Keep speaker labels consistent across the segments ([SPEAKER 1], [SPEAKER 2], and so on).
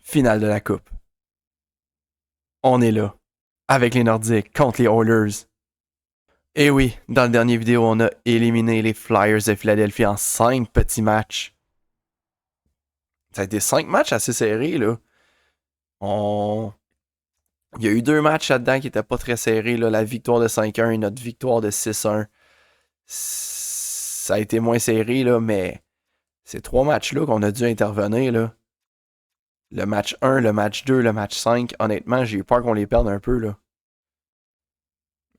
[SPEAKER 1] Finale de la Coupe. On est là, avec les Nordiques contre les Oilers. Et oui, dans la dernière vidéo, on a éliminé les Flyers de Philadelphie en 5 petits matchs. Ça a été 5 matchs assez serrés, là. Il y a eu 2 matchs là-dedans qui étaient pas très serrés, là. La victoire de 5-1 et notre victoire de 6-1. Ça a été moins serré, là, mais ces 3 matchs-là qu'on a dû intervenir, là. Le match 1, le match 2, le match 5, honnêtement, j'ai eu peur qu'on les perde un peu, là.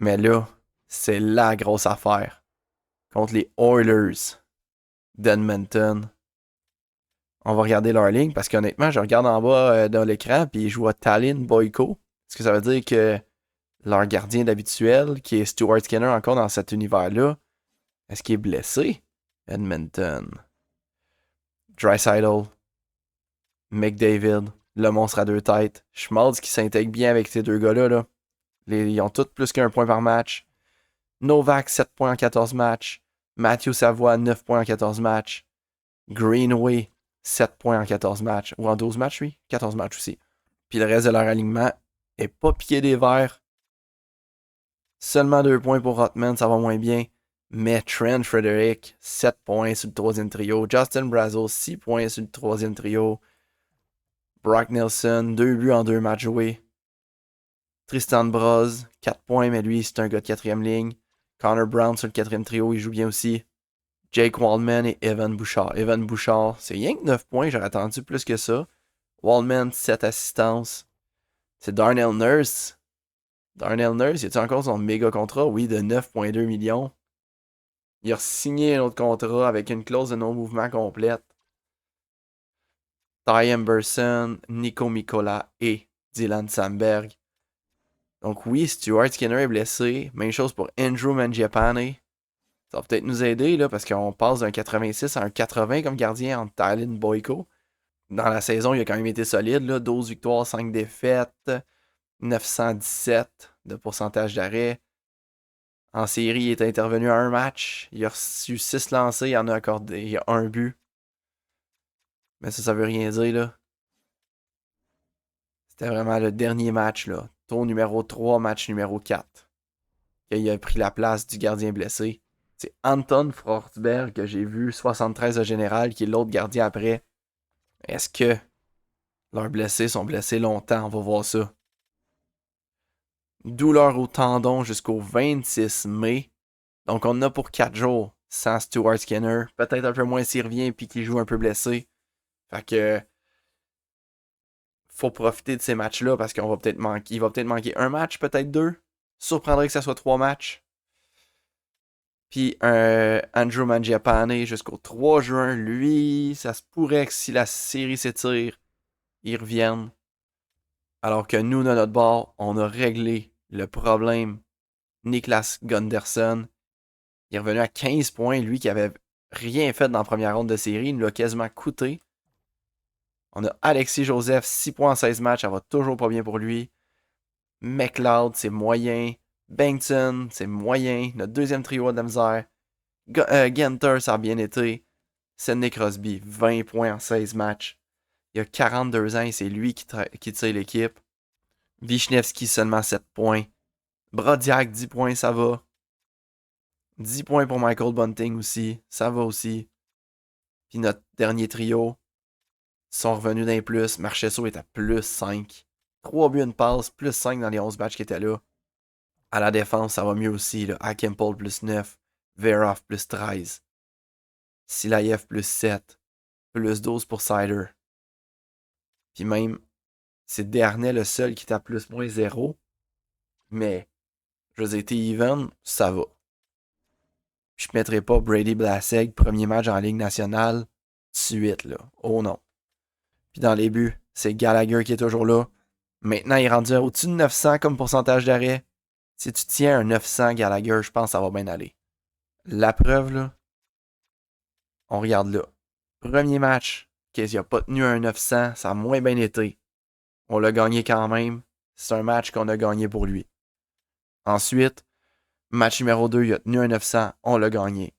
[SPEAKER 1] Mais là, c'est la grosse affaire. Contre les Oilers d'Edmonton. On va regarder leur ligne parce qu'honnêtement, je regarde en bas dans l'écran puis je vois Tallinn Boyko. Est-ce que ça veut dire que leur gardien d'habituel, qui est Stuart Skinner encore dans cet univers-là, est-ce qu'il est blessé? Edmonton. Draisaitl. McDavid. Le monstre à 2 têtes. Schmaltz qui s'intègre bien avec ces 2 gars-là. Là. Ils ont tous plus qu'1 point par match. Novak, 7 points en 14 matchs. Matthew Savoie, 9 points en 14 matchs. Greenway, 7 points en 14 matchs. Ou en 12 matchs, oui. 14 matchs aussi. Puis le reste de leur alignement est pas piqué des verres. Seulement 2 points pour Hotman, ça va moins bien. Mais Trent Frederic, 7 points sur le 3e trio. Justin Brazeau, 6 points sur le 3e trio. Brock Nelson, 2 buts en 2 matchs joués. Tristan Broz, 4 points, mais lui, c'est un gars de 4e ligne. Connor Brown sur le 4e trio, il joue bien aussi. Jake Waldman et Evan Bouchard. Evan Bouchard, c'est rien que 9 points, j'aurais attendu plus que ça. Waldman, 7 assistances. C'est Darnell Nurse. Darnell Nurse, il a encore son méga contrat? Oui, de 9,2 millions. Il a signé un autre contrat avec une clause de non-mouvement complète. Ty Emberson, Nico Mikola et Dylan Samberg. Donc oui, Stuart Skinner est blessé. Même chose pour Andrew Mangiapane. Ça va peut-être nous aider là, parce qu'on passe d'un 86 à un 80 comme gardien entre Tallinn Boyko. Dans la saison, il a quand même été solide. Là, 12 victoires, 5 défaites, 917 de pourcentage d'arrêt. En série, il est intervenu à un match. Il a reçu 6 lancés, il en a accordé 1 but. Mais ça veut rien dire. Là. C'était vraiment le dernier match. Là. Tour numéro 3, match numéro 4. Il a pris la place du gardien blessé. C'est Anton Forsberg que j'ai vu, 73 au général, qui est l'autre gardien après. Est-ce que leurs blessés sont blessés longtemps? On va voir ça. Douleur au tendon jusqu'au 26 mai. Donc on en a pour 4 jours sans Stuart Skinner. Peut-être un peu moins s'il revient et qu'il joue un peu blessé. Fait que faut profiter de ces matchs-là parce qu'on va peut-être manquer. Il va peut-être manquer un match, peut-être 2. Surprendrait que ça soit 3 matchs. Puis Andrew Mangiapane jusqu'au 3 juin, lui, ça se pourrait que si la série s'étire, ils reviennent. Alors que nous, de notre bord, on a réglé le problème. Niklas Gunderson, il est revenu à 15 points, lui qui avait rien fait dans la première ronde de série, il nous l'a quasiment coûté. On a Alexis Joseph, 6 points en 16 matchs, ça va toujours pas bien pour lui. McLeod, c'est moyen. Bengtson, c'est moyen. Notre deuxième trio a de la misère. Genter, ça a bien été. Sidney Crosby, 20 points en 16 matchs. Il a 42 ans et c'est lui qui tire l'équipe. Wisniewski, seulement 7 points. Brodiak, 10 points, ça va. 10 points pour Michael Bunting aussi, ça va aussi. Puis notre dernier trio sont revenus d'un plus. Marchesso est à plus 5. 3 buts, une passe, plus 5 dans les 11 matchs qui étaient là. À la défense, ça va mieux aussi. Là. Akimpol plus 9. Verov plus 13. Silayev plus 7. Plus 12 pour Sider. Puis même, c'est Dernay le seul qui est à plus moins 0. Mais, je veux dire, t'es even, ça va. Puis je mettrai pas Brady Blasek, premier match en Ligue nationale, de suite, là. Oh non. Puis dans les buts, c'est Gallagher qui est toujours là. Maintenant, il est rendu au-dessus de 900 comme pourcentage d'arrêt. Si tu tiens un 900 Gallagher, je pense que ça va bien aller. La preuve, là, on regarde là. Premier match, qu'il n'a pas tenu un 900, ça a moins bien été. On l'a gagné quand même. C'est un match qu'on a gagné pour lui. Ensuite, match numéro 2, il a tenu un 900, on l'a gagné.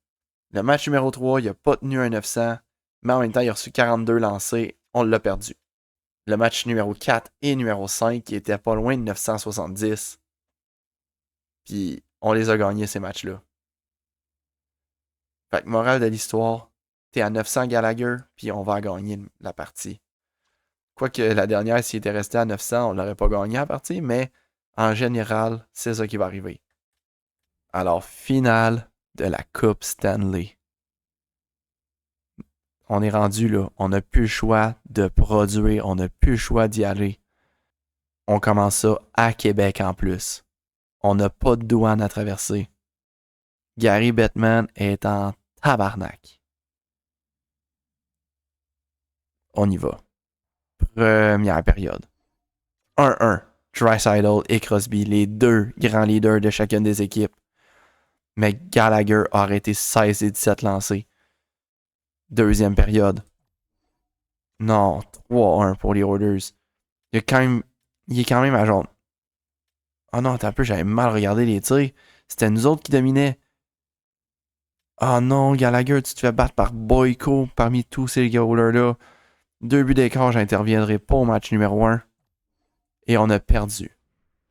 [SPEAKER 1] Le match numéro 3, il n'a pas tenu un 900, mais en même temps, il a reçu 42 lancés, on l'a perdu. le match numéro 4 et numéro 5 qui étaient pas loin de 970. Puis on les a gagnés ces matchs-là. Fait que morale de l'histoire, t'es à 900 Gallagher, puis on va gagner la partie. Quoique la dernière, s'il était resté à 900, on l'aurait pas gagné la partie, mais en général, c'est ça qui va arriver. Alors, finale de la Coupe Stanley. On est rendu là, on n'a plus le choix de produire, on n'a plus le choix d'y aller. On commence ça à Québec en plus. On n'a pas de douane à traverser. Gary Bettman est en tabarnak. On y va. Première période. 1-1. Draisaitl et Crosby, les deux grands leaders de chacune des équipes. Mais Gallagher a arrêté 16 et 17 lancés. Deuxième période. Non, 3-1 pour les Oilers. Il est quand même à jaune. Oh non, attends un peu, j'avais mal regardé les tirs. C'était nous autres qui dominaient. Oh non, Gallagher, tu te fais battre par Boyko parmi tous ces goalers-là. 2 buts d'écart, j'interviendrai pas au match numéro 1. Et on a perdu.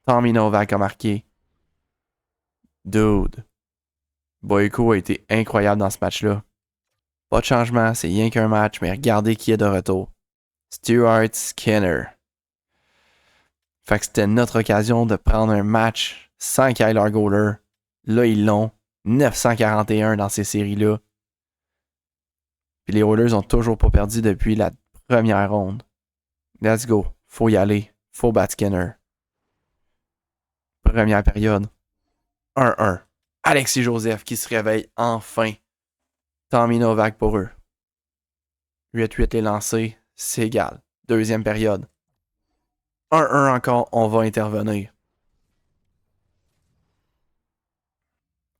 [SPEAKER 1] Tommy Novak a marqué. Dude. Boyko a été incroyable dans ce match-là. Pas de changement, c'est rien qu'un match, mais regardez qui est de retour. Stuart Skinner. Fait que c'était notre occasion de prendre un match sans Kyler Goller. Là, ils l'ont. 941 dans ces séries-là. Puis les Oilers ont toujours pas perdu depuis la première ronde. Let's go. Faut y aller. Faut battre Skinner. Première période. 1-1. Alexis Joseph qui se réveille enfin. Tommy Novak pour eux. 8-8 les lancés. C'est égal. Deuxième période. 1-1 encore. On va intervenir.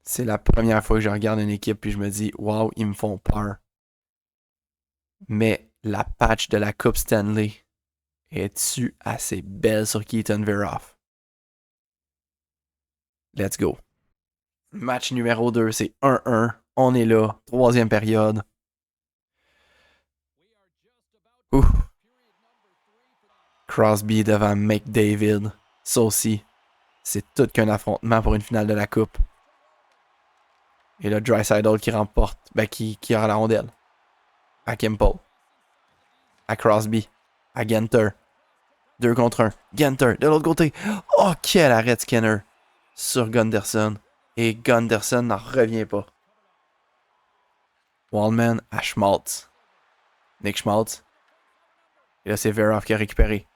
[SPEAKER 1] C'est la première fois que je regarde une équipe puis je me dis, wow, ils me font peur. Mais la patch de la Coupe Stanley est-tu assez belle sur Keaton Veroff? Let's go. Match numéro 2, c'est 1-1. On est là. Troisième période. Ouh. Crosby devant McDavid. Ça aussi, c'est tout qu'un affrontement pour une finale de la Coupe. Et là, Draisaitl qui remporte, qui a la rondelle. À Kimpel. À Crosby. À Ginter. 2 contre 1. Ginter, de l'autre côté. Oh, quel arrêt de Skinner sur Gunderson. Et Gunderson n'en revient pas. Wallman à Schmaltz. Nick Schmaltz. Et là, c'est Veroff qui a récupéré.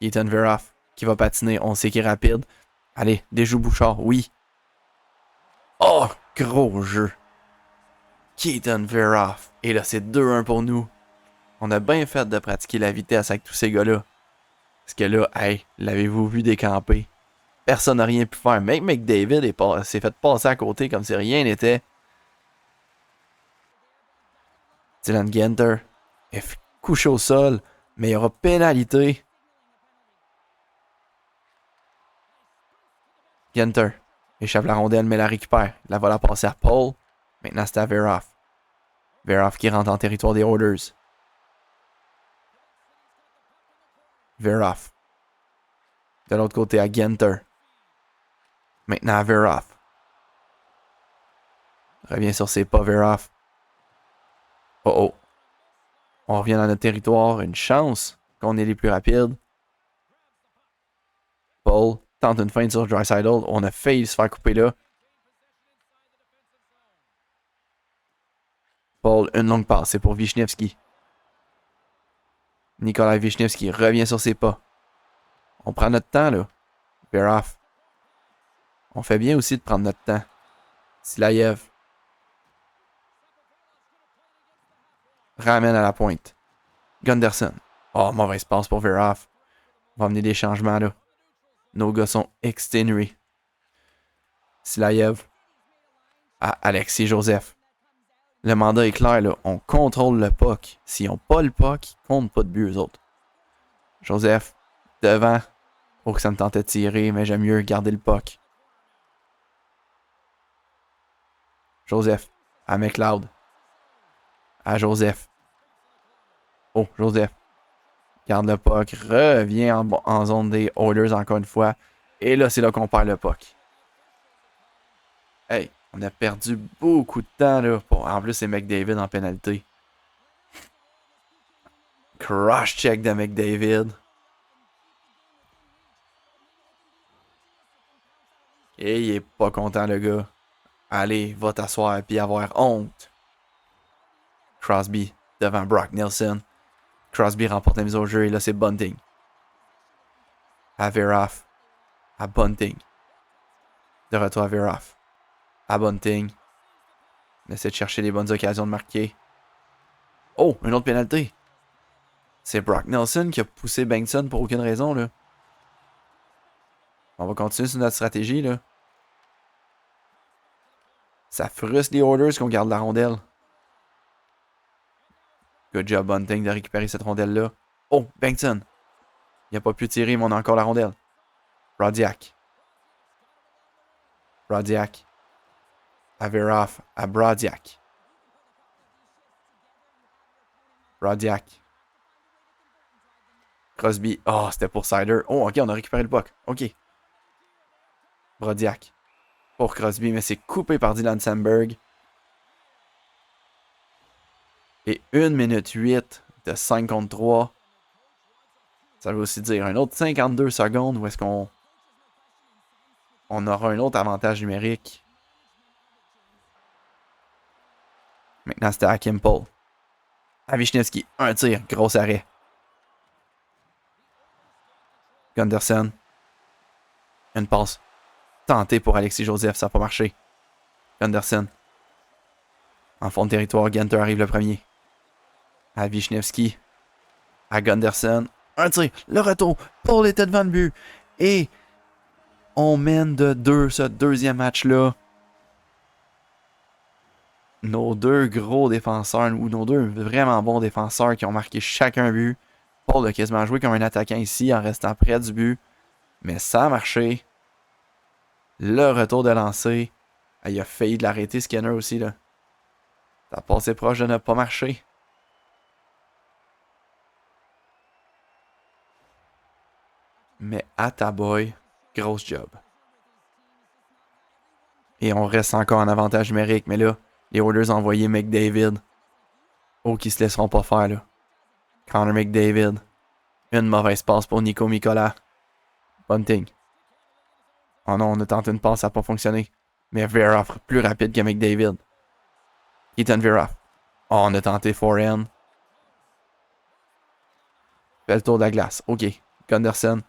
[SPEAKER 1] Ethan Veroff qui va patiner. On sait qu'il est rapide. Allez, déjoue Bouchard, oui. Oh, gros jeu. Keaton Veroff. Et là, c'est 2-1 pour nous. On a bien fait de pratiquer la vitesse avec tous ces gars-là. Parce que là, hey, l'avez-vous vu décamper? Personne n'a rien pu faire. Même McDavid s'est fait passer à côté comme si rien n'était. Dylan Ginter est couché au sol, mais il y aura pénalité. Ginter échappe la rondelle, mais la récupère. La va la passer à Paul. Maintenant, c'est à Veroff. Veroff qui rentre en territoire des Oilers. Veroff. De l'autre côté, à Ginter. Maintenant, à Veroff. Revient sur ses pas, Veroff. Oh oh. On revient dans notre territoire. Une chance qu'on est les plus rapides. Paul tente une feinte sur Draisaitl. On a failli se faire couper là. Paul, une longue passe. C'est pour Wisniewski. Nikolai Wisniewski revient sur ses pas. On prend notre temps, là. Veroff. On fait bien aussi de prendre notre temps. Silayev. Ramène à la pointe. Gunderson. Oh, mauvaise passe pour Veroff. On va amener des changements, là. Nos gars sont exténués. Silayev. À Alexis Joseph. Le mandat est clair, là. On contrôle le puck. S'ils n'ont pas le puck, ils comptent pas de but, eux autres. Joseph. Devant. Oh, que ça me tentait de tirer, mais j'aime mieux garder le puck. Joseph. À McLeod. À Joseph. Oh, Joseph. Garde le puck. Revient en zone des Oilers encore une fois. Et là, c'est là qu'on perd le puck. Hey, on a perdu beaucoup de temps, là. En plus, c'est McDavid en pénalité. Cross-check de McDavid. Et il est pas content, le gars. Allez, va t'asseoir et avoir honte. Crosby devant Brock Nelson. Crosby remporte la mise au jeu et là, c'est Bunting. À Veroff. À Bunting. De retour à Veroff. À Bunting. On essaie de chercher les bonnes occasions de marquer. Oh, une autre pénalité. C'est Brock Nelson qui a poussé Bengtson pour aucune raison, là. On va continuer sur notre stratégie, là. Ça frustre les Oilers qu'on garde la rondelle. Good job, Bunting, de récupérer cette rondelle-là. Oh, Bengtson. Il n'a pas pu tirer, mais on a encore la rondelle. Brodiak. Brodiak. À Veroff. À Brodiak. Brodiak. Crosby. Oh, c'était pour Sider. Oh, ok, on a récupéré le puck. Ok. Brodiak. Pour Crosby, mais c'est coupé par Dylan Sandberg. Et 1 minute 8 de 5 contre 3. Ça veut aussi dire un autre 52 secondes où est-ce qu'on aura un autre avantage numérique. Maintenant, c'était à Kimpel. À Wisniewski, un tir, gros arrêt. Gunderson. Une passe. Tenté pour Alexis Joseph, ça n'a pas marché. Gunderson. En fond de territoire, Gunter arrive le premier. À Wisniewski. À Gunderson. Un tir, le retour pour les têtes devant le but. Et on mène de 2 ce deuxième match-là. Nos deux gros défenseurs, ou nos deux vraiment bons défenseurs qui ont marqué chacun un but. Paul a quasiment joué comme un attaquant ici en restant près du but. Mais ça a marché. Le retour de lancer. Il a failli de l'arrêter, Skinner aussi, là. Ça a passé proche de ne pas marcher. Mais à ta boy, grosse job. Et on reste encore en avantage numérique. Mais là, les Oilers ont envoyé McDavid. Oh, qui se laisseront pas faire, là. Connor McDavid. Une mauvaise passe pour Nico Mikola. Bunting. Oh non, on a tenté une passe, ça n'a pas fonctionné. Mais Veroff, plus rapide que McDavid. Ethan Veroff. Oh, on a tenté forehand. Fait le tour de la glace. OK. Gunderson.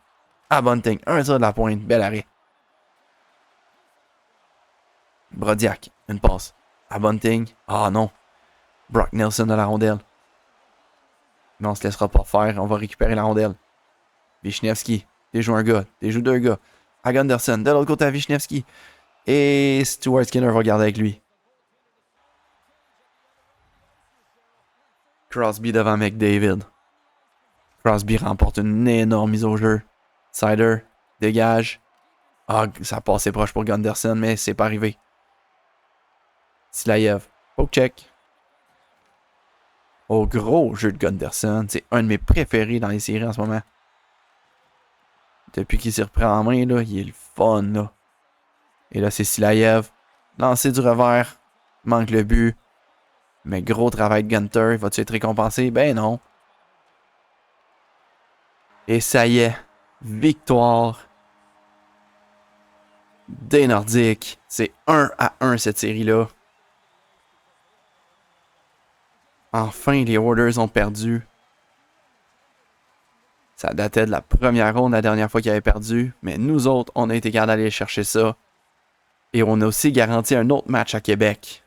[SPEAKER 1] À Bunting. Un tir de la pointe. Bel arrêt. Brodiak. Une passe. À Bunting. Ah non. Brock Nelson à la rondelle. Mais on se laissera pas faire. On va récupérer la rondelle. Wisniewski. Déjoue un gars. Déjoue deux gars. À Gunderson. De l'autre côté à Wisniewski. Et Stuart Skinner va garder avec lui. Crosby devant McDavid. Crosby remporte une énorme mise au jeu. Sider. Dégage. Ah, ça passait proche pour Gunderson, mais c'est pas arrivé. Silayev. Poke check. Oh, gros jeu de Gunderson. C'est un de mes préférés dans les séries en ce moment. Depuis qu'il s'est repris en main, là, il est le fun, là. Et là, c'est Silayev. Lancer du revers. Manque le but. Mais gros travail de Gunter. Va-tu être récompensé? Ben non. Et ça y est. Victoire des Nordiques. C'est 1-1 cette série-là. Enfin, les Oilers ont perdu. Ça datait de la première ronde la dernière fois qu'ils avaient perdu. Mais nous autres, on a été capables d'aller chercher ça. Et on a aussi garanti un autre match à Québec.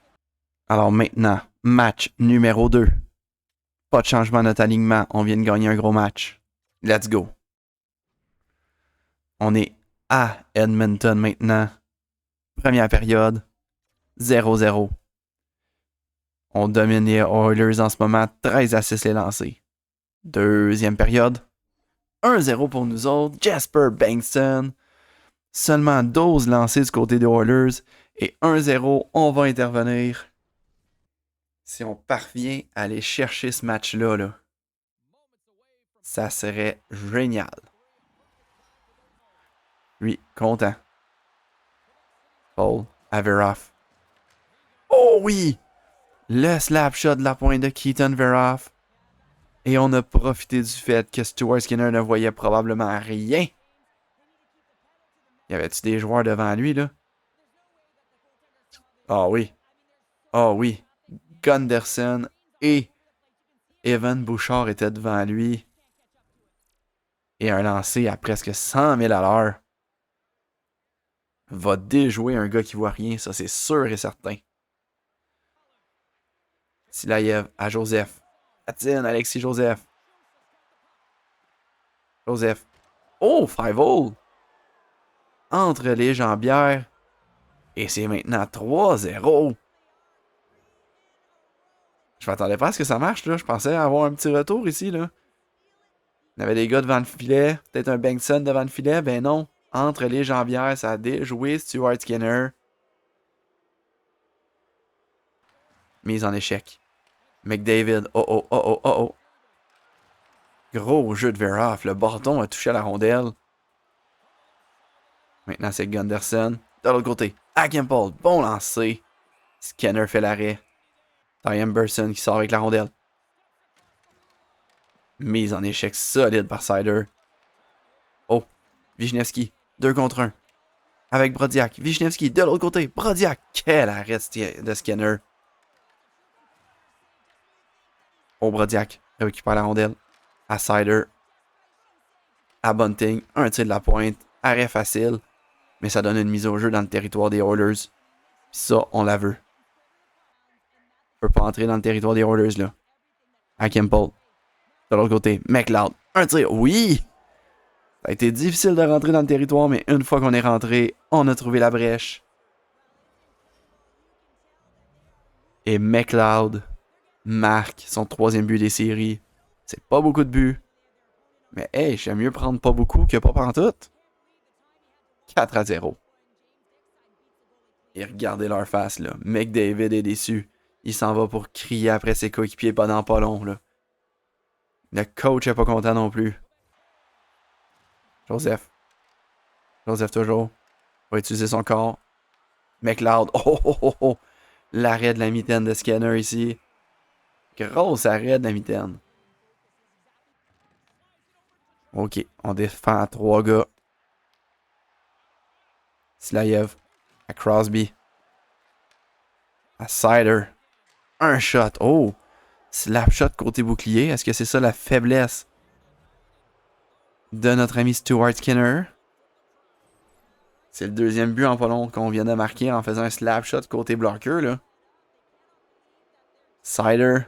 [SPEAKER 1] Alors maintenant, match numéro 2. Pas de changement de notre alignement. On vient de gagner un gros match. Let's go. On est à Edmonton maintenant. Première période. 0-0. On domine les Oilers en ce moment. 13 à 6 les lancés. Deuxième période. 1-0 pour nous autres. Jasper Bengtson. Seulement 12 lancés du côté des Oilers. Et 1-0, on va intervenir. Si on parvient à aller chercher ce match-là, là, Ça serait génial. Lui, content. Paul, Averhoff. Oh oui! Le slap shot de la pointe de Keaton Verhoff. Et on a profité du fait que Stuart Skinner ne voyait probablement rien. Y avait-tu des joueurs devant lui, là? Ah oui. Ah oui. Gunderson et Evan Bouchard étaient devant lui. Et un lancer à presque 100 000 à l'heure va déjouer un gars qui voit rien, ça c'est sûr et certain. Silayev à Joseph. Patine, Alexis Joseph. Joseph. Oh, 5-0! Entre les jambières. Et c'est maintenant 3-0. Je m'attendais pas à ce que ça marche, là. Je pensais avoir un petit retour ici, là. Il y avait des gars devant le filet. Peut-être un Bengtson devant le filet. Ben non. Entre les jambières, ça a déjoué Stuart Skinner. Mise en échec. McDavid. Oh oh oh oh oh oh. Gros jeu de Verhoff. Le bordon a touché à la rondelle. Maintenant, c'est Gunderson. De l'autre côté, Hagenpol. Bon lancer. Skinner fait l'arrêt. Ty Emberson qui sort avec la rondelle. Mise en échec solide par Sider. Oh, Wisniewski. 2 contre 1. Avec Brodiak. Wisniewski de l'autre côté. Brodiak. Quel arrêt de Skinner. Oh, Brodiak récupère la rondelle. À Sider. À Bunting. Un tir de la pointe. Arrêt facile. Mais ça donne une mise au jeu dans le territoire des Oilers. Pis ça, on la veut. On peut pas entrer dans le territoire des Oilers, là. À Kempel. De l'autre côté, McLeod. Un tir. Oui! Ça a été difficile de rentrer dans le territoire, mais une fois qu'on est rentré, on a trouvé la brèche. Et McLeod marque son 3e but des séries. C'est pas beaucoup de buts. Mais hey, j'aime mieux prendre pas beaucoup que pas pantoute. 4-0. Et regardez leur face, là. McDavid est déçu. Il s'en va pour crier après ses coéquipiers pendant pas long, là. Le coach est pas content non plus. Joseph. Joseph toujours. Va utiliser son corps. McLeod. Oh oh oh oh. L'arrêt de la mitaine de Skinner ici. Gros arrêt de la mitaine. Ok, on défend à 3 gars. Silayev. À Crosby. À Sider. Un shot. Oh! Slap shot côté bouclier. Est-ce que c'est ça la faiblesse de notre ami Stuart Skinner? C'est le 2e but en pas long qu'on vient de marquer en faisant un slap shot côté bloqueur, là. Sider.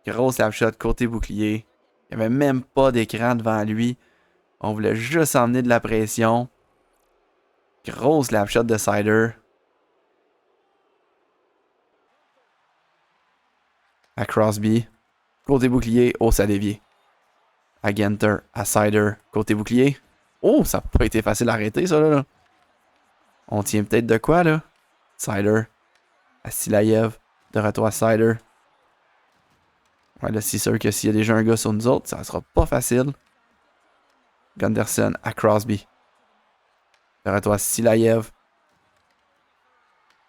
[SPEAKER 1] Gros slap shot côté bouclier. Il n'y avait même pas d'écran devant lui. On voulait juste emmener de la pression. Gros slap shot de Sider. À Crosby. Côté bouclier. Oh, ça dévié. À Genter. À Sider. Côté bouclier. Oh, ça n'a pas été facile à arrêter, ça, là. On tient peut-être de quoi, là? Sider. À Silayev. De retour à Sider. Ouais, là, c'est sûr que s'il y a déjà un gars sur nous autres, ça sera pas facile. Gunderson à Crosby. De retour à Silayev.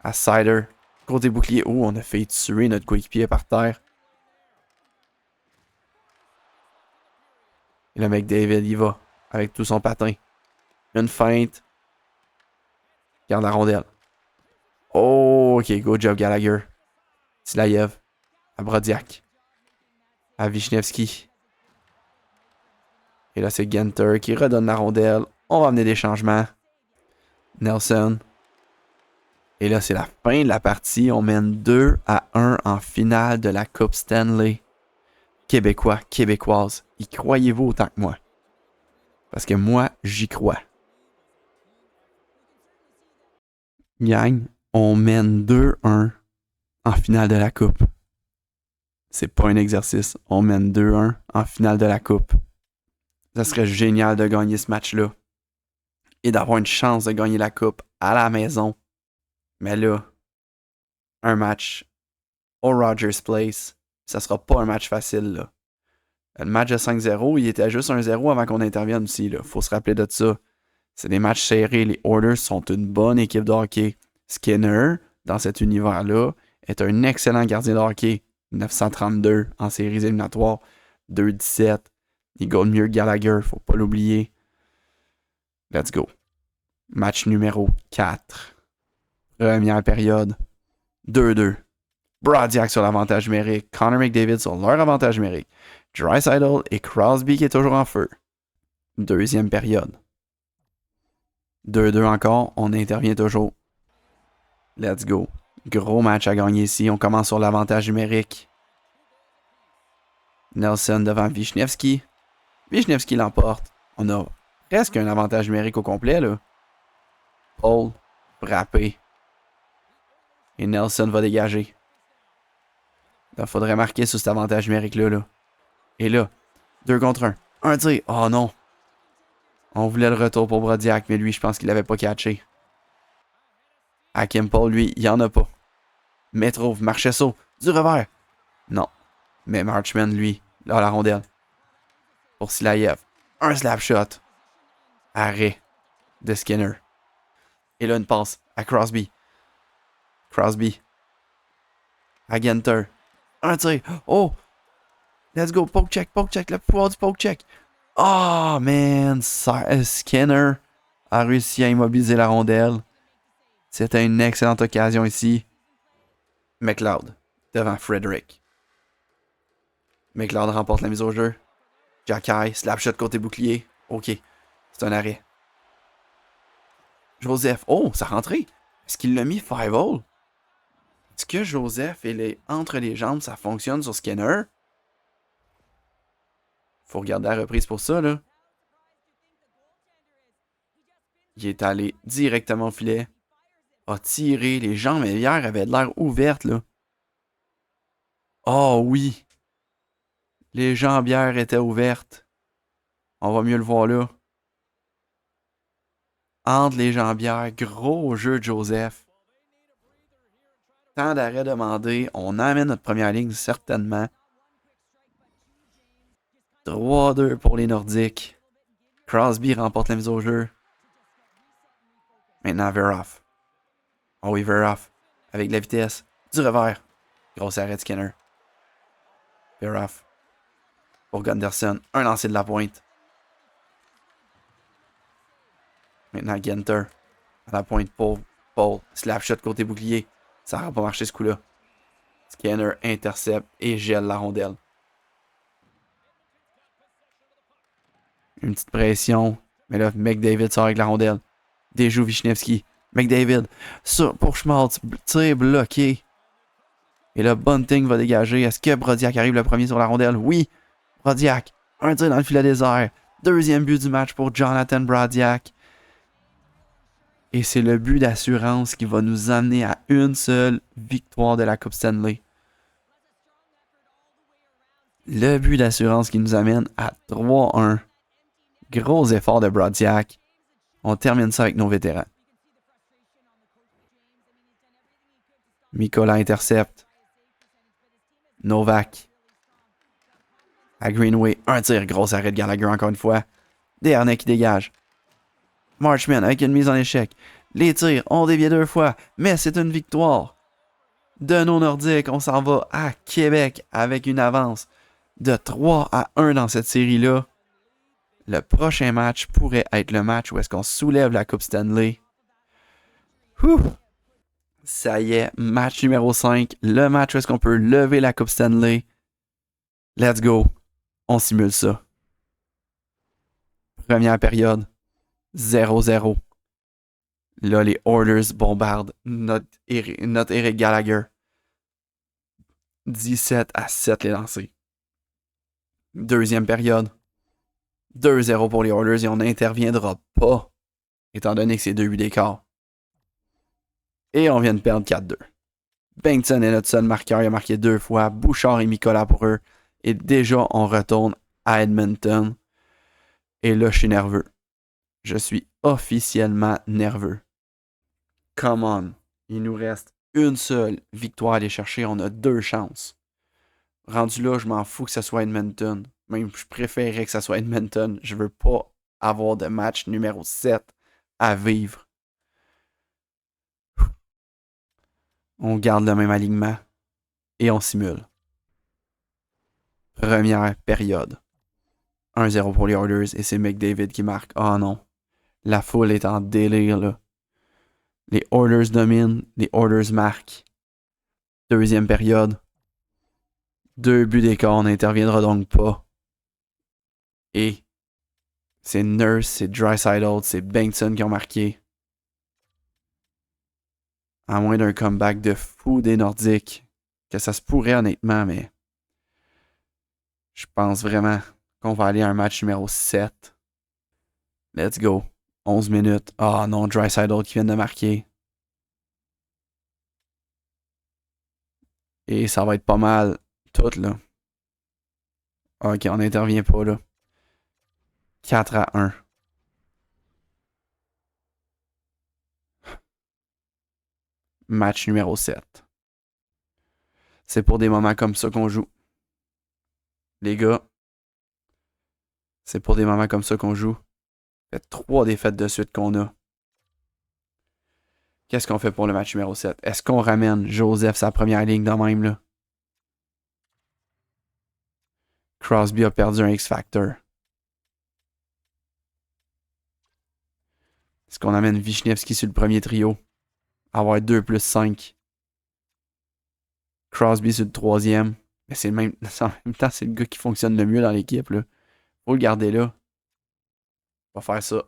[SPEAKER 1] À Sider. Côté bouclier. Oh, on a failli tuer notre coéquipier par terre. Et le mec David y va. Avec tout son patin. Une feinte. Garde la rondelle. Oh, ok. Good job, Gallagher. Silayev. À Brodiak. À Wisniewski. Et là, c'est Genter qui redonne la rondelle. On va amener des changements. Nelson. Et là, c'est la fin de la partie. On mène 2-1 en finale de la Coupe Stanley. Québécois, Québécoises, y croyez-vous autant que moi? Parce que moi, j'y crois. Gang, on mène 2-1 en finale de la Coupe. C'est pas un exercice. On mène 2-1 en finale de la Coupe. Ça serait génial de gagner ce match-là. Et d'avoir une chance de gagner la Coupe à la maison. Mais là, un match au Rogers Place, ça sera pas un match facile, là. Le match de 5-0, il était juste 1-0 avant qu'on intervienne aussi. Il faut se rappeler de ça. C'est des matchs serrés. Les Oilers sont une bonne équipe de hockey. Skinner, dans cet univers-là, est un excellent gardien de hockey. 932 en séries éliminatoires. 2-17. Il gagne mieux que Gallagher, faut pas l'oublier. Let's go. Match numéro 4. Première période. 2-2. Brodziak sur l'avantage numérique. Connor McDavid sur leur avantage numérique. Draisaitl et Crosby qui est toujours en feu. Deuxième période. 2-2 encore. On intervient toujours. Let's go. Gros match à gagner ici. On commence sur l'avantage numérique. Nelson devant Wisniewski. Wisniewski l'emporte. On a presque un avantage numérique au complet, là. Paul, frappé. Et Nelson va dégager. Il faudrait marquer sur cet avantage numérique-là. Là. Et là, 2 contre 1. Un tir. Oh non. On voulait le retour pour Brodziak, mais lui, je pense qu'il l'avait pas catché. Hakim Paul, lui, il n'y en a pas. Metrov, Marchesso, du revers. Non. Mais Marchman, lui, là, la rondelle. Pour Silayev. Un slap shot. Arrêt de Skinner. Et là, une passe à Crosby. Crosby. À Ginter. Un tir. Oh! Let's go. Poke check. Le pouvoir du poke check. Oh, man. Skinner a réussi à immobiliser la rondelle. C'était une excellente occasion ici. McLeod devant Frederick. McLeod remporte la mise au jeu. Jacky, slap shot côté bouclier. OK. C'est un arrêt. Joseph. Oh, ça rentré. Est-ce qu'il l'a mis 5-hole? Est-ce que Joseph est entre les jambes, ça fonctionne sur Skinner? Faut regarder la reprise pour ça, là. Il est allé directement au filet. A tiré. Les jambes hier avaient l'air ouvertes, là. Oh oui. Les jambières étaient ouvertes. On va mieux le voir là. Entre les jambières, gros jeu de Joseph. Temps d'arrêt demandé. On amène notre première ligne, certainement. 3-2 pour les Nordiques. Crosby remporte la mise au jeu. Maintenant, Veroff. Oh oui, Veroff. Avec de la vitesse. Du revers. Gros arrêt de Skinner. Veroff. Pour Gunderson. Un lancer de la pointe. Maintenant, Ginter. À la pointe pour Paul. Slap shot côté bouclier. Ça n'aura pas marché ce coup-là. Skinner intercepte et gèle la rondelle. Une petite pression. Mais là, McDavid sort avec la rondelle. Déjoue Wisniewski. McDavid. Ça pour Schmaltz. Tir bloqué. Et là, Bunting va dégager. Est-ce que Brodziak arrive le premier sur la rondelle? Oui. Brodziak. Un tir dans le filet désert. Deuxième but du match pour Jonathan Brodziak. Et c'est le but d'assurance qui va nous amener à une seule victoire de la Coupe Stanley. Le but d'assurance qui nous amène à 3-1. Gros effort de Brodziak. On termine ça avec nos vétérans. Mikola intercepte. Novak. À Greenway. Un tir. Gros arrêt de Gallagher encore une fois. Desharnais qui dégage. Marchman avec une mise en échec. Les tirs ont dévié 2 fois, mais c'est une victoire. De nos Nordiques, on s'en va à Québec avec une avance de 3-1 dans cette série-là. Le prochain match pourrait être le match où est-ce qu'on soulève la Coupe Stanley. Ouh! Ça y est, match numéro 5. Le match où est-ce qu'on peut lever la Coupe Stanley. Let's go. On simule ça. Première période. 0-0. Là, les Oilers bombardent notre Eric Gallagher. 17-7 les lancers. Deuxième période. 2-0 pour les Oilers et on n'interviendra pas, étant donné que c'est 2 buts d'écart. Et on vient de perdre 4-2. Bengtson est notre seul marqueur, il a marqué 2 fois. Bouchard et Mikola pour eux. Et déjà, on retourne à Edmonton. Et là, je suis nerveux. Je suis officiellement nerveux. Come on. Il nous reste une seule victoire à aller chercher. On a 2 chances. Rendu là, je m'en fous que ce soit Edmonton. Même, je préférerais que ça soit Edmonton. Je veux pas avoir de match numéro 7 à vivre. On garde le même alignement et on simule. Première période. 1-0 pour les Oilers et c'est McDavid qui marque. Oh non. La foule est en délire là. Les Oilers dominent, les Oilers marquent. Deuxième période. 2 buts d'écart, on n'interviendra donc pas. Et c'est Nurse, c'est Draisaitl, c'est Bengtson qui ont marqué. À moins d'un comeback de fou des Nordiques. Que ça se pourrait honnêtement, mais je pense vraiment qu'on va aller à un match numéro 7. Let's go. 11 minutes. Ah non, Draisaitl qui vient de marquer. Et ça va être pas mal tout là. Ok, on n'intervient pas là. 4-1. Match numéro 7. C'est pour des moments comme ça qu'on joue. Les gars, c'est pour des moments comme ça qu'on joue. Ça fait 3 défaites de suite qu'on a. Qu'est-ce qu'on fait pour le match numéro 7? Est-ce qu'on ramène Joseph sa première ligne de même là? Crosby a perdu un X-Factor. Est-ce qu'on amène Vishnevski sur le premier trio? Avoir 2+5. Crosby sur le troisième. Mais c'est le même. En même temps, c'est le gars qui fonctionne le mieux dans l'équipe. Là. Faut le garder là. On va faire ça.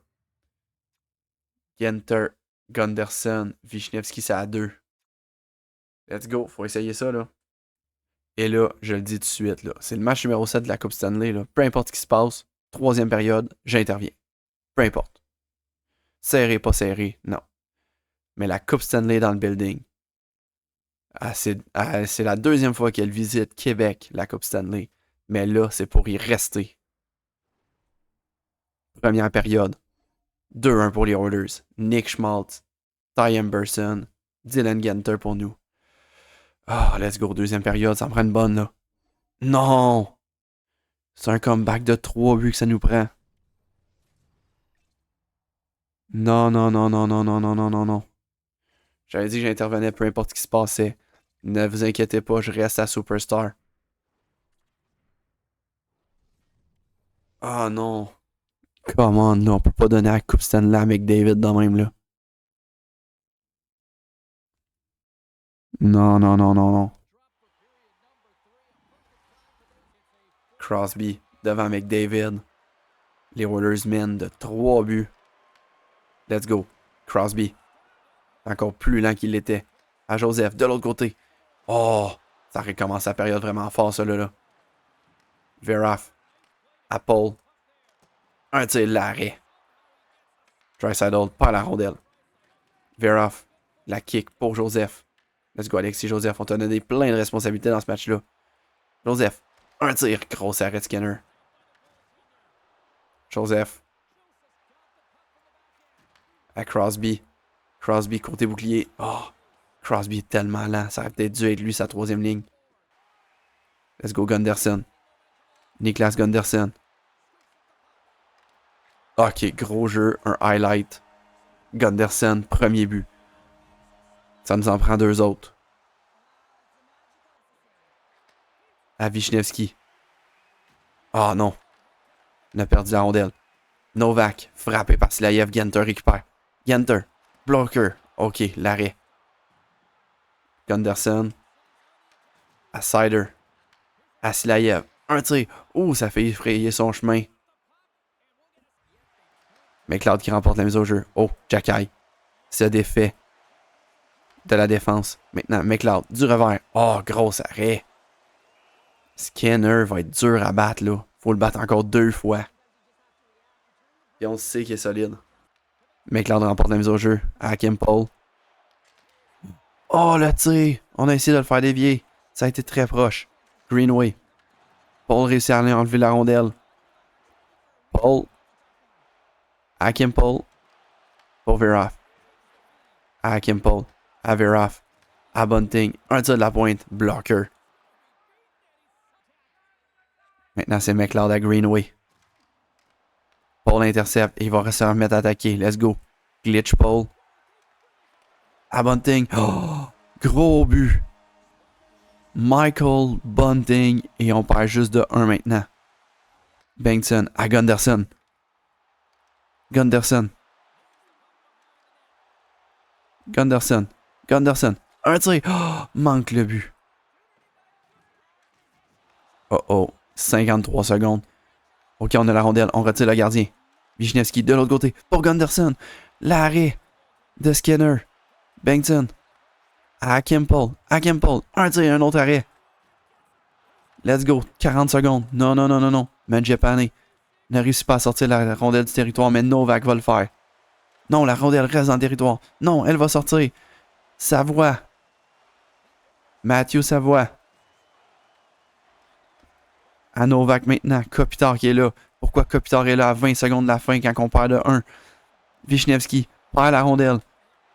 [SPEAKER 1] Genter, Gunderson, Vishnevski, c'est à 2. Let's go. Faut essayer ça, là. Et là, je le dis tout de suite, là. C'est le match numéro 7 de la Coupe Stanley, là. Peu importe ce qui se passe, troisième période, j'interviens. Peu importe. Serré, pas serré, non. Mais la Coupe Stanley dans le building. C'est la deuxième fois qu'elle visite Québec, la Coupe Stanley. Mais là, c'est pour y rester. Première période. 2-1 pour les Oilers. Nick Schmaltz, Ty Emberson, Dylan Genter pour nous. Ah, let's go. Deuxième période, ça me prend une bonne, là. Non! C'est un comeback de 3 buts que ça nous prend. Non, non, non, non, non, non, non, non, non, non. J'avais dit que j'intervenais peu importe ce qui se passait. Ne vous inquiétez pas, je reste à Superstar. Ah non. Come on, là, on peut pas donner la Coupe Stanley à McDavid dans même, là. Non, non, non, non, non. Crosby devant McDavid. Les Oilers mènent de 3 buts. Let's go. Crosby. Encore plus lent qu'il l'était. À Joseph, de l'autre côté. Oh! Ça recommence la période vraiment fort, ça, là. Veroff. À Paul. Un tir l'arrêt. Draisaitl, pas à la rondelle. Veroff. La kick pour Joseph. Let's go, Alexis Joseph. On t'a donné plein de responsabilités dans ce match-là. Joseph. Un tir. Gros arrêt de Skinner. Joseph. À Crosby. Crosby, côté bouclier. Oh! Crosby est tellement lent. Ça aurait peut-être dû être lui, sa troisième ligne. Let's go, Gunderson. Niklas Gunderson. Ok, gros jeu. Un highlight. Gunderson, premier but. Ça nous en prend 2 autres. À Vishnevski. Ah non. On a perdu la rondelle. Novak, frappé par Silayev. Genter récupère. Genter. Blocker. Ok, l'arrêt. Gunderson. À Sider. À Silayev. Un tir. Ouh, ça fait effrayer son chemin. McLeod qui remporte la mise au jeu. Oh, Jacky se défait de la défense. Maintenant, McLeod du revers. Oh, gros arrêt. Skinner va être dur à battre, là. Faut le battre encore 2 fois. Et on sait qu'il est solide. McLeod remporte la mise au jeu à Hakim Paul. Oh, le tir! On a essayé de le faire dévier. Ça a été très proche. Greenway. Paul réussit à aller enlever la rondelle. Paul. Hakim Paul. Pour Veroff. À Hakim Paul. À Veroff. À Bunting. Un tir de la pointe. Blocker. Maintenant, c'est McLeod à Greenway. Paul intercepte et il va se remettre à attaquer. Let's go. Glitch Paul. À Bunting. Oh, gros but. Michael Bunting. Et on perd juste de 1 maintenant. Bengtson à Gunderson. Gunderson. Un tir. Oh, manque le but. Oh oh. 53 secondes. Ok, on a la rondelle. On retire le gardien. Wisniewski de l'autre côté. Pour Gunderson. L'arrêt de Skinner. Bengtson. À Kimpel. Un tir, un autre arrêt. Let's go. 40 secondes. Non. Mangiapane ne réussit pas à sortir la rondelle du territoire, mais Novak va le faire. Non, la rondelle reste dans le territoire. Non, elle va sortir. Savoie. Matthew Savoie. À Novak maintenant. Kopitar qui est là. Pourquoi Kopitar est là à 20 secondes de la fin quand on perd de 1? Wisniewski perd la rondelle.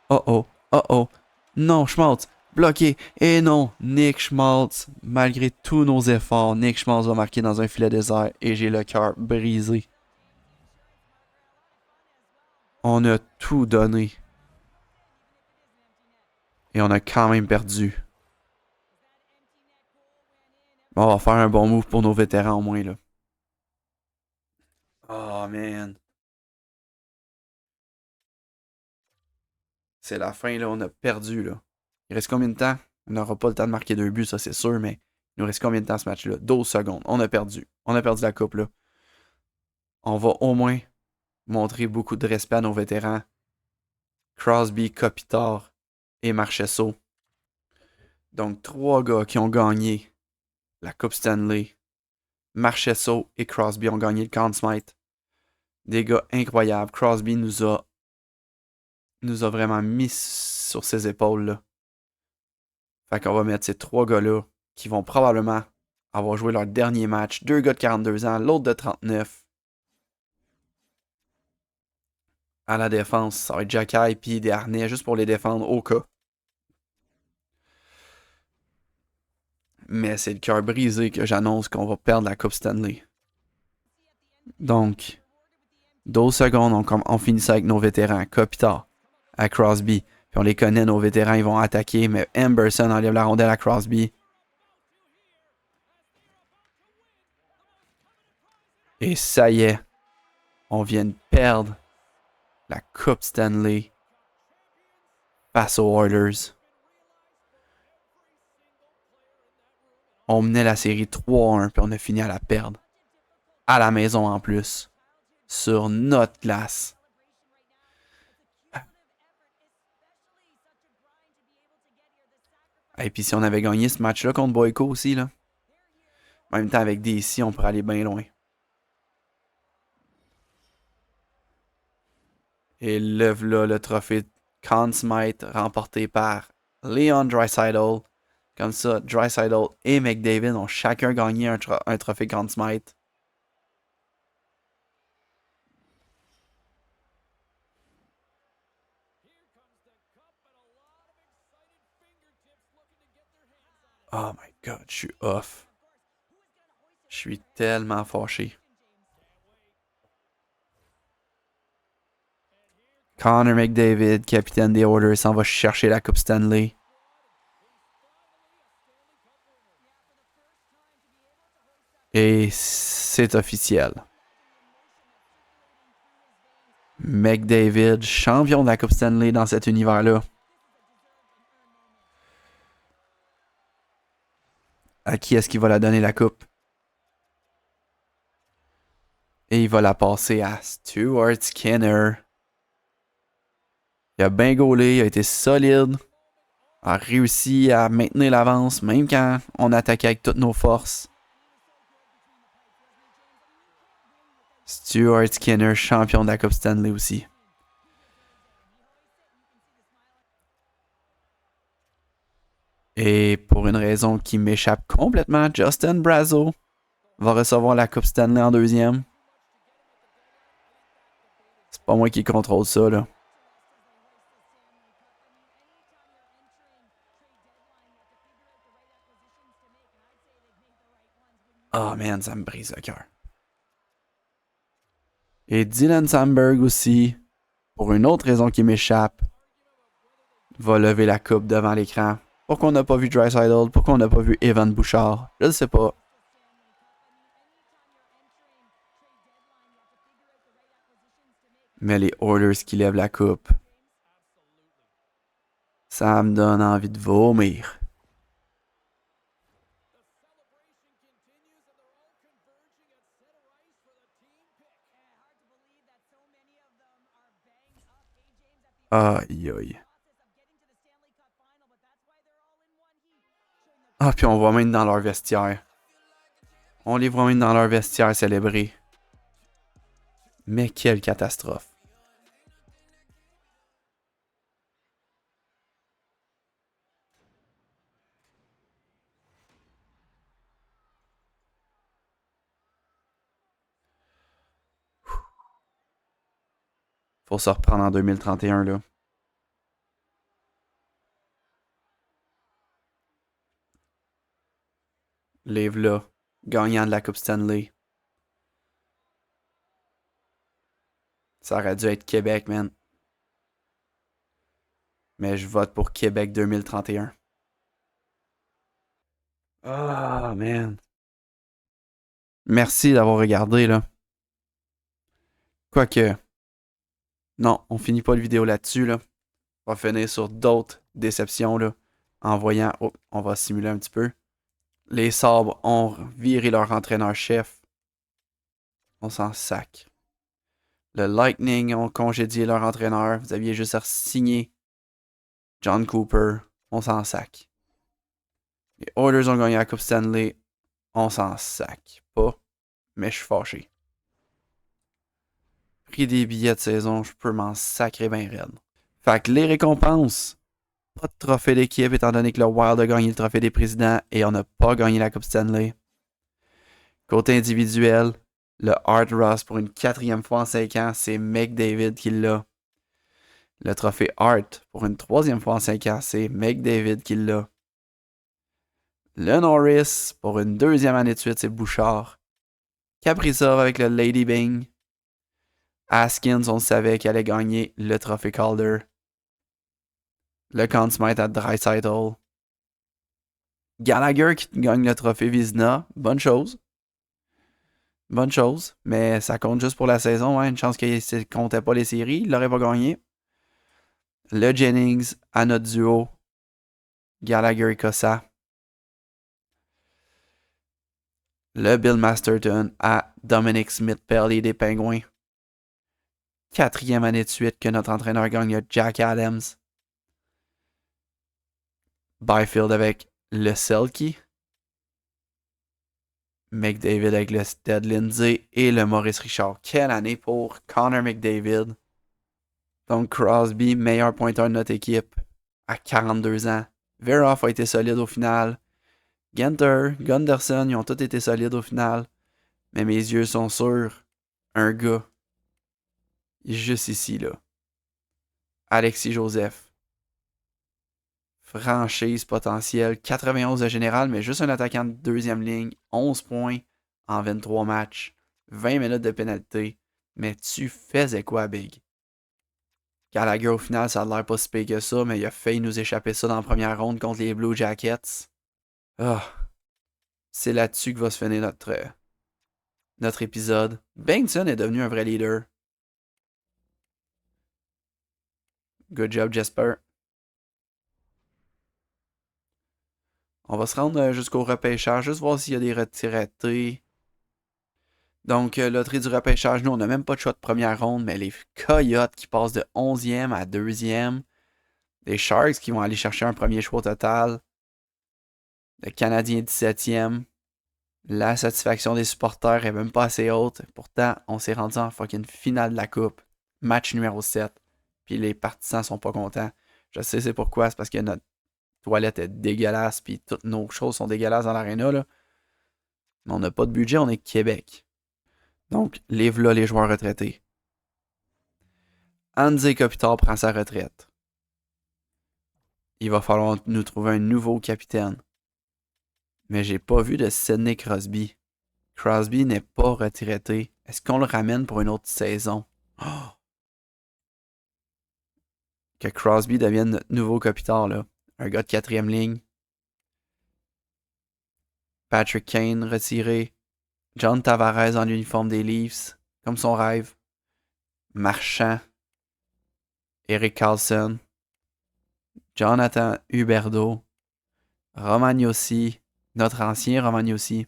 [SPEAKER 1] Oh oh. Non, Schmaltz. Bloqué. Et non, Nick Schmaltz. Malgré tous nos efforts, Nick Schmaltz va marquer dans un filet désert et j'ai le cœur brisé. On a tout donné. Et on a quand même perdu. Bon, on va faire un bon move pour nos vétérans au moins là. Oh man. C'est la fin là, on a perdu là. Il reste combien de temps? On n'aura pas le temps de marquer 2 buts, ça c'est sûr, mais il nous reste combien de temps ce match-là? 12 secondes. On a perdu. On a perdu la coupe là. On va au moins montrer beaucoup de respect à nos vétérans. Crosby, Kopitar et Marchessault. Donc 3 gars qui ont gagné la Coupe Stanley. Marchessault et Crosby ont gagné le Conn Smythe. Des gars incroyables. Crosby nous a vraiment mis sur ses épaules là. Fait qu'on va mettre ces 3 gars-là qui vont probablement avoir joué leur dernier match. 2 gars de 42 ans, l'autre de 39. À la défense, ça va être Jacky puis des harnais juste pour les défendre au cas. Mais c'est le cœur brisé que j'annonce qu'on va perdre la Coupe Stanley. Donc, 12 secondes, on finit ça avec nos vétérans. Kopitar à Crosby. Puis on les connaît, nos vétérans, ils vont attaquer. Mais Emberson enlève la rondelle à Crosby. Et ça y est, on vient de perdre la Coupe Stanley face aux Oilers. On menait la série 3-1, puis on a fini à la perdre. À la maison en plus. Sur notre glace. Et puis si on avait gagné ce match-là contre Boyko aussi, là. En même temps, avec DC, on pourrait aller bien loin. Et là, le trophée Conn Smythe remporté par Leon Draisaitl. Comme ça, Draisaitl et McDavid ont chacun gagné un trophée Conn Smythe. Oh my god, je suis off. Je suis tellement fâché. Connor McDavid, capitaine des Oilers, s'en va chercher la Coupe Stanley. Et c'est officiel. McDavid, champion de la Coupe Stanley dans cet univers-là. À qui est-ce qu'il va la donner la coupe? Et il va la passer à Stuart Skinner. Il a bien gaulé, il a été solide. A réussi à maintenir l'avance, même quand on attaquait avec toutes nos forces. Stuart Skinner, champion de la Coupe Stanley aussi. Et pour une raison qui m'échappe complètement, Justin Brazeau va recevoir la Coupe Stanley en deuxième. C'est pas moi qui contrôle ça, là. Oh man, ça me brise le cœur. Et Dylan Samberg aussi, pour une autre raison qui m'échappe, va lever la coupe devant l'écran. Pourquoi on n'a pas vu Draisaitl? Pourquoi on n'a pas vu Evan Bouchard? Je ne sais pas. Mais les Oilers qui lèvent la coupe, ça me donne envie de vomir. Aïe aïe. Ah, puis on voit même dans leur vestiaire. On les voit même dans leur vestiaire célébrer. Mais quelle catastrophe. Faut se reprendre en 2031, là. Les v'là, gagnant de la Coupe Stanley. Ça aurait dû être Québec, man. Mais je vote pour Québec 2031. Ah, man. Merci d'avoir regardé, là. Quoique, non, on finit pas le vidéo là-dessus, là. On va finir sur d'autres déceptions, là. En voyant... Oh, on va simuler un petit peu. Les Sabres ont viré leur entraîneur-chef. On s'en sac. Le Lightning ont congédié leur entraîneur. Vous aviez juste à signer John Cooper. On s'en sac. Les Oilers ont gagné la Coupe Stanley. On s'en sac. Pas. Mais je suis fâché. Prix des billets de saison, je peux m'en sacrer ben raide. Fait que les récompenses. Pas de trophée d'équipe étant donné que le Wild a gagné le trophée des présidents et on n'a pas gagné la Coupe Stanley. Côté individuel, le Art Ross pour une 4e fois en 5 ans, c'est McDavid qui l'a. Le trophée Hart pour une 3e fois en 5 ans, c'est McDavid qui l'a. Le Norris pour une 2e année de suite, c'est Bouchard. Kaprizov avec le Lady Bing. Haskins, on savait qu'il allait gagner le trophée Calder. Le Conn Smythe à Draisaitl. Gallagher qui gagne le trophée Vizina. Bonne chose. Bonne chose. Mais ça compte juste pour la saison. Hein. Une chance qu'il ne comptait pas les séries. Il l'aurait pas gagné. Le Jennings à notre duo. Gallagher et Cossa. Le Bill Masterton à Dominic Smith-Pelly des Pingouins. 4e année de suite que notre entraîneur gagne le Jack Adams. Byfield avec le Selkie. McDavid avec le Ted Lindsay et le Maurice Richard. Quelle année pour Connor McDavid. Donc Crosby, meilleur pointeur de notre équipe à 42 ans. Veroff a été solide au final. Ginter, Gunderson, ils ont tous été solides au final. Mais mes yeux sont sur un gars. Juste ici, là. Alexis Joseph. Franchise potentielle. 91 de général, mais juste un attaquant de 2e ligne. 11 points en 23 matchs. 20 minutes de pénalité. Mais tu faisais quoi, Big? Gallagher, au final, ça a l'air pas si pire que ça, mais il a failli nous échapper ça dans la première ronde contre les Blue Jackets. Ah. C'est là-dessus que va se finir notre épisode. Bengtson est devenu un vrai leader. Good job, Jesper. On va se rendre jusqu'au repêchage, juste voir s'il y a des retraités. Donc, loterie du repêchage, nous, on n'a même pas de choix de première ronde, mais les Coyotes qui passent de 11e à 2e. Les Sharks qui vont aller chercher un premier choix au total. Le Canadien 17e. La satisfaction des supporters est même pas assez haute. Pourtant, on s'est rendu en fucking finale de la coupe. Match numéro 7. Puis les partisans sont pas contents. Je sais c'est pourquoi. C'est parce que notre toilette est dégueulasse. Puis toutes nos choses sont dégueulasses dans l'aréna. Là. Mais on n'a pas de budget, on est Québec. Donc, les v'là les joueurs retraités. Anze Kopitar prend sa retraite. Il va falloir nous trouver un nouveau capitaine. Mais j'ai pas vu de Sidney Crosby. Crosby n'est pas retraité. Est-ce qu'on le ramène pour une autre saison? Oh! Que Crosby devienne notre nouveau Kopitar, là. Un gars de 4e ligne. Patrick Kane retiré. John Tavares en uniforme des Leafs, comme son rêve. Marchand. Eric Carlson. Jonathan Huberdeau. Romagnosi. Notre ancien Romagnosi.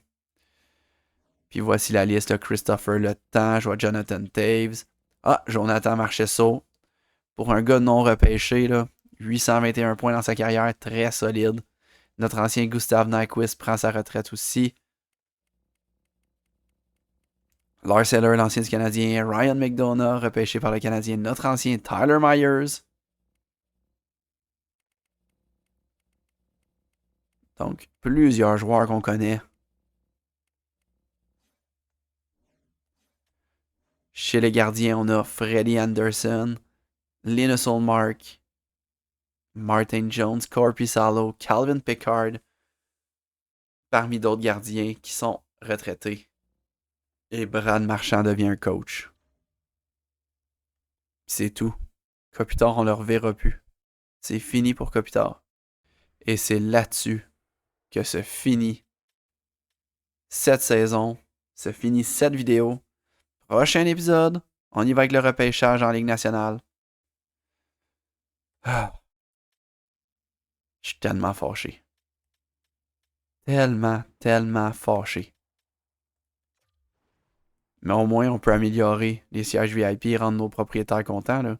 [SPEAKER 1] Puis voici la liste, là. Christopher Le Temps, je vois Jonathan Taves. Ah, Jonathan Marchessault. Pour un gars non repêché, là, 821 points dans sa carrière, très solide. Notre ancien Gustav Nyquist prend sa retraite aussi. Lars Eller, l'ancien du Canadien. Ryan McDonough, repêché par le Canadien. Notre ancien Tyler Myers. Donc, plusieurs joueurs qu'on connaît. Chez les gardiens, on a Freddie Anderson, Linus Ullmark, Martin Jones, Corey Salo, Calvin Pickard, parmi d'autres gardiens qui sont retraités. Et Brad Marchand devient un coach. C'est tout. Kopitar, on le reverra plus. C'est fini pour Kopitar. Et c'est là-dessus que se finit cette saison, se finit cette vidéo. Prochain épisode, on y va avec le repêchage en Ligue nationale. Ah. Je suis tellement fâché. Tellement fâché. Mais au moins, on peut améliorer les sièges VIP et rendre nos propriétaires contents, là.